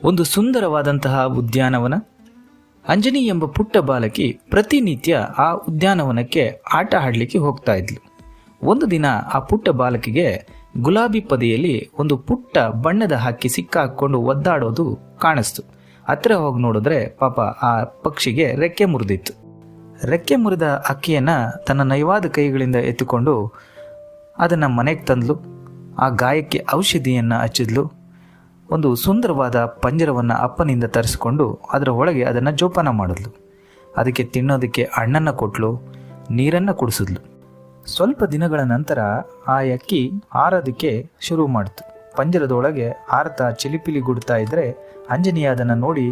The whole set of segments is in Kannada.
ಒಂದು ಸುಂದರವಾದಂತಹ ಉದ್ಯಾನವನ. ಅಂಜನಿ ಎಂಬ ಪುಟ್ಟ ಬಾಲಕಿ ಪ್ರತಿನಿತ್ಯ ಆ ಉದ್ಯಾನವನಕ್ಕೆ ಆಟ ಆಡಲಿಕ್ಕೆ ಹೋಗ್ತಾ ಇದ್ಲು. ಒಂದು ದಿನ ಆ ಪುಟ್ಟ ಬಾಲಕಿಗೆ ಗುಲಾಬಿ ಪೊದೆಯಲ್ಲಿ ಒಂದು ಪುಟ್ಟ ಬಣ್ಣದ ಹಕ್ಕಿ ಸಿಕ್ಕಾಕೊಂಡು ಒದ್ದಾಡೋದು ಕಾಣಿಸ್ತು. ಹತ್ರ ಹೋಗಿ ನೋಡಿದ್ರೆ ಪಾಪ ಆ ಪಕ್ಷಿಗೆ ರೆಕ್ಕೆ ಮುರಿದಿತ್ತು. ರೆಕ್ಕೆ ಮುರಿದ ಹಕ್ಕಿಯನ್ನು ತನ್ನ ನಯವಾದ ಕೈಗಳಿಂದ ಎತ್ತಿಕೊಂಡು ಅದನ್ನು ಮನೆಗೆ ತಂದ್ಲು. ಆ ಗಾಯಕ್ಕೆ ಔಷಧಿಯನ್ನು ಹಚ್ಚಿದ್ಲು. ಒಂದು ಸುಂದರವಾದ ಪಂಜರವನ್ನು ಅಪ್ಪನಿಂದ ತರಿಸ್ಕೊಂಡು ಅದರ ಒಳಗೆ ಅದನ್ನು ಜೋಪಾನ ಮಾಡಿದ್ಲು. ಅದಕ್ಕೆ ತಿನ್ನೋದಕ್ಕೆ ಹಣ್ಣನ್ನು ಕೊಟ್ಲು, ನೀರನ್ನು ಕುಡಿಸಿದ್ಲು. ಸ್ವಲ್ಪ ದಿನಗಳ ನಂತರ ಆ ಹಕ್ಕಿ ಹಾರೋದಕ್ಕೆ ಶುರು ಮಾಡಿತು. ಪಂಜರದೊಳಗೆ ಹಾರತಾ ಚಿಲಿಪಿಲಿ ಗುಡ್ತಾ ಇದ್ದರೆ ಅಂಜನಿ ಅದನ್ನು ನೋಡಿ,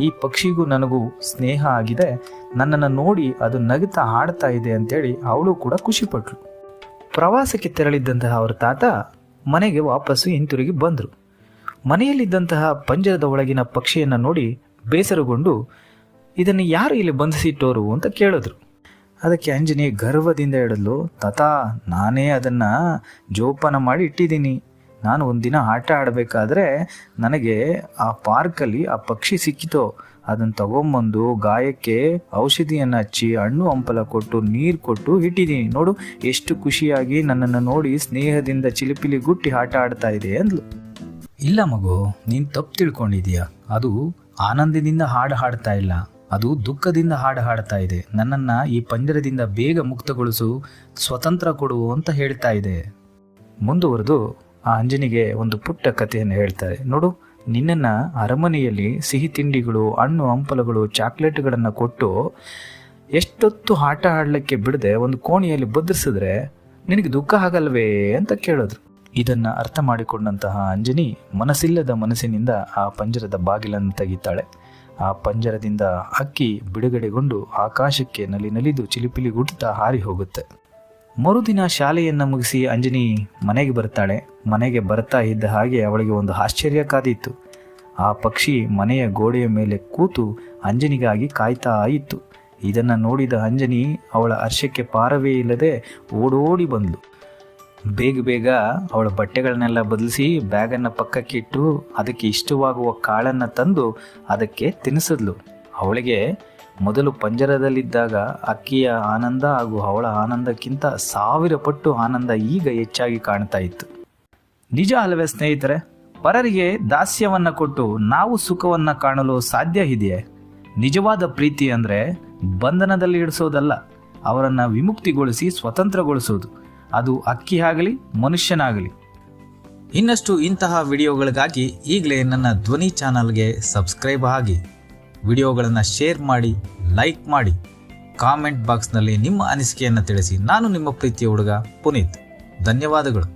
ಈ ಪಕ್ಷಿಗೂ ನನಗೂ ಸ್ನೇಹ ಆಗಿದೆ, ನನ್ನನ್ನು ನೋಡಿ ಅದು ನಗುತ್ತಾ ಹಾಡ್ತಾ ಇದೆ ಅಂತೇಳಿ ಅವಳು ಕೂಡ ಖುಷಿಪಟ್ಲು. ಪ್ರವಾಸಕ್ಕೆ ತೆರಳಿದ್ದಂತಹ ಅವರ ತಾತ ಮನೆಗೆ ವಾಪಸ್ಸು ಹಿಂತಿರುಗಿ ಬಂದರು. ಮನೆಯಲ್ಲಿದ್ದಂತಹ ಪಂಜರದ ಒಳಗಿನ ಪಕ್ಷಿಯನ್ನು ನೋಡಿ ಬೇಸರಗೊಂಡು, ಇದನ್ನು ಯಾರು ಇಲ್ಲಿ ಬಂಧಿಸಿಟ್ಟೋರು ಅಂತ ಕೇಳಿದ್ರು. ಅದಕ್ಕೆ ಅಂಜನಿ ಗರ್ವದಿಂದ ಹೇಳಿದ್ಲು, ತಾತ, ನಾನೇ ಅದನ್ನು ಜೋಪಾನ ಮಾಡಿ ಇಟ್ಟಿದ್ದೀನಿ. ನಾನು ಒಂದಿನ ಆಟ ಆಡಬೇಕಾದ್ರೆ ನನಗೆ ಆ ಪಾರ್ಕಲ್ಲಿ ಆ ಪಕ್ಷಿ ಸಿಕ್ಕಿತೋ, ಅದನ್ನು ತಗೊಂಬಂದು ಗಾಯಕ್ಕೆ ಔಷಧಿಯನ್ನು ಹಚ್ಚಿ ಹಣ್ಣು ಹಂಪಲ ಕೊಟ್ಟು ನೀರು ಕೊಟ್ಟು ಇಟ್ಟಿದ್ದೀನಿ. ನೋಡು ಎಷ್ಟು ಖುಷಿಯಾಗಿ ನನ್ನನ್ನು ನೋಡಿ ಸ್ನೇಹದಿಂದ ಚಿಲಿಪಿಲಿ ಗುಟ್ಟಿ ಆಟ ಆಡ್ತಾ ಇದೆ ಅಂದ್ಲು. ಇಲ್ಲ ಮಗು, ನೀನು ತಪ್ಪು ತಿಳ್ಕೊಂಡಿದೀಯ. ಅದು ಆನಂದದಿಂದ ಹಾಡು ಹಾಡ್ತಾ ಇಲ್ಲ, ಅದು ದುಃಖದಿಂದ ಹಾಡು ಹಾಡ್ತಾ ಇದೆ. ನನ್ನನ್ನು ಈ ಪಂಜರದಿಂದ ಬೇಗ ಮುಕ್ತಗೊಳಿಸು, ಸ್ವತಂತ್ರ ಕೊಡು ಅಂತ ಹೇಳ್ತಾ ಇದೆ. ಮುಂದುವರೆದು ಆ ಅಂಜನಿಗೆ ಒಂದು ಪುಟ್ಟ ಕಥೆಯನ್ನು ಹೇಳ್ತಾರೆ. ನೋಡು, ನಿನ್ನನ್ನು ಅರಮನೆಯಲ್ಲಿ ಸಿಹಿ ತಿಂಡಿಗಳು, ಹಣ್ಣು ಹಂಪಲುಗಳು, ಚಾಕ್ಲೇಟ್ಗಳನ್ನು ಕೊಟ್ಟು ಎಷ್ಟೊತ್ತು ಆಟ ಆಡಲಿಕ್ಕೆ ಬಿಡದೆ ಒಂದು ಕೋಣೆಯಲ್ಲಿ ಬದರಿಸಿದ್ರೆ ನಿನಗೆ ದುಃಖ ಆಗಲ್ವೇ ಅಂತ ಕೇಳಿದ್ರು. ಇದನ್ನು ಅರ್ಥ ಮಾಡಿಕೊಂಡಂತಹ ಅಂಜನಿ ಮನಸ್ಸಿಲ್ಲದ ಮನಸ್ಸಿನಿಂದ ಆ ಪಂಜರದ ಬಾಗಿಲನ್ನು ತೆಗಿತಾಳೆ. ಆ ಪಂಜರದಿಂದ ಹಕ್ಕಿ ಬಿಡುಗಡೆಗೊಂಡು ಆಕಾಶಕ್ಕೆ ನಲಿದು ಚಿಲಿಪಿಲಿ ಗುಡ್ತಾ ಹಾರಿ ಹೋಗುತ್ತೆ. ಮರುದಿನ ಶಾಲೆಯನ್ನು ಮುಗಿಸಿ ಅಂಜನಿ ಮನೆಗೆ ಬರ್ತಾಳೆ. ಮನೆಗೆ ಬರ್ತಾ ಇದ್ದ ಹಾಗೆ ಅವಳಿಗೆ ಒಂದು ಆಶ್ಚರ್ಯ ಕಾದಿತ್ತು. ಆ ಪಕ್ಷಿ ಮನೆಯ ಗೋಡೆಯ ಮೇಲೆ ಕೂತು ಅಂಜನಿಗಾಗಿ ಕಾಯ್ತಾ ಇತ್ತು. ಇದನ್ನು ನೋಡಿದ ಅಂಜನಿ ಅವಳ ಹರ್ಷಕ್ಕೆ ಪಾರವೇ ಇಲ್ಲದೆ ಓಡೋಡಿ ಬಂದ್ಲು. ಬೇಗ ಅವಳ ಬಟ್ಟೆಗಳನ್ನೆಲ್ಲ ಬದಲಿಸಿ ಬ್ಯಾಗನ್ನು ಪಕ್ಕಕ್ಕಿಟ್ಟು ಅದಕ್ಕೆ ಇಷ್ಟವಾಗುವ ಕಾಳನ್ನು ತಂದು ಅದಕ್ಕೆ ತಿನ್ನಿಸಿದ್ಲು. ಅವಳಿಗೆ ಮೊದಲು ಪಂಜರದಲ್ಲಿದ್ದಾಗ ಅಕ್ಕಿಯ ಆನಂದ ಹಾಗೂ ಅವಳ ಆನಂದಕ್ಕಿಂತ 1000 ಪಟ್ಟು ಆನಂದ ಈಗ ಹೆಚ್ಚಾಗಿ ಕಾಣ್ತಾ ಇತ್ತು. ನಿಜ ಅಲ್ಲವೇ ಸ್ನೇಹಿತರೆ? ಪರರಿಗೆ ದಾಸ್ಯವನ್ನು ಕೊಟ್ಟು ನಾವು ಸುಖವನ್ನು ಕಾಣಲು ಸಾಧ್ಯ ಇದೆಯೇ? ನಿಜವಾದ ಪ್ರೀತಿ ಅಂದರೆ ಬಂಧನದಲ್ಲಿ ಇಡಿಸೋದಲ್ಲ, ಅವರನ್ನು ವಿಮುಕ್ತಿಗೊಳಿಸಿ ಸ್ವತಂತ್ರಗೊಳಿಸೋದು. ಅದು ಅಕ್ಕಿ ಆಗಲಿ ಮನುಷ್ಯನಾಗಲಿ. ಇನ್ನಷ್ಟು ಇಂತಹ ವಿಡಿಯೋಗಳಿಗಾಗಿ ಈಗಲೇ ನನ್ನ ಧ್ವನಿ ಚಾನಲ್ಗೆ ಸಬ್ಸ್ಕ್ರೈಬ್ ಆಗಿ, ವಿಡಿಯೋಗಳನ್ನು ಶೇರ್ ಮಾಡಿ, ಲೈಕ್ ಮಾಡಿ, ಕಾಮೆಂಟ್ ಬಾಕ್ಸ್ನಲ್ಲಿ ನಿಮ್ಮ ಅನಿಸಿಕೆಯನ್ನು ತಿಳಿಸಿ. ನಾನು ನಿಮ್ಮ ಪ್ರೀತಿಯ ಹುಡುಗ ಪುನೀತ್. ಧನ್ಯವಾದಗಳು.